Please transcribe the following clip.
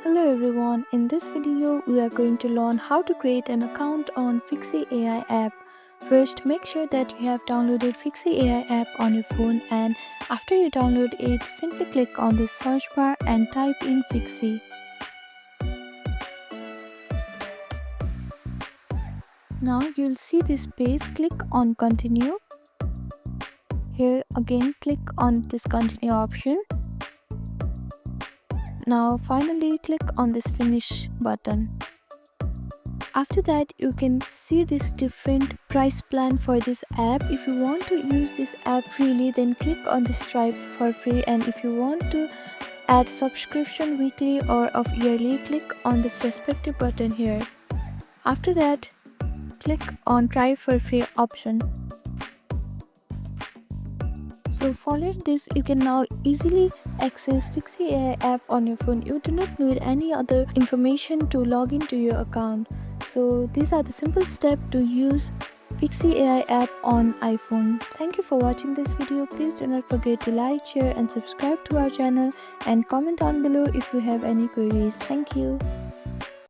Hello everyone, in this video we are going to learn how to create an account on Fixy AI app. First, make sure that you have downloaded Fixy AI app on your phone, and after you download it, simply click on the search bar and type in Fixy. Now you'll see this page, click on continue. Here again click on this continue option. Now finally click on this finish button. After that, you can see this different price plan for this app. If you want to use this app freely, then click on this try for free, and if you want to add subscription weekly or of yearly, click on this respective button here. After that, click on try for free option. So following this, you can now easily access Fixy AI app on your phone. You do not need any other information to log into your account. So these are the simple steps to use Fixy AI app on iPhone. Thank you for watching this video. Please do not forget to like, share and subscribe to our channel, and comment down below if you have any queries. Thank you.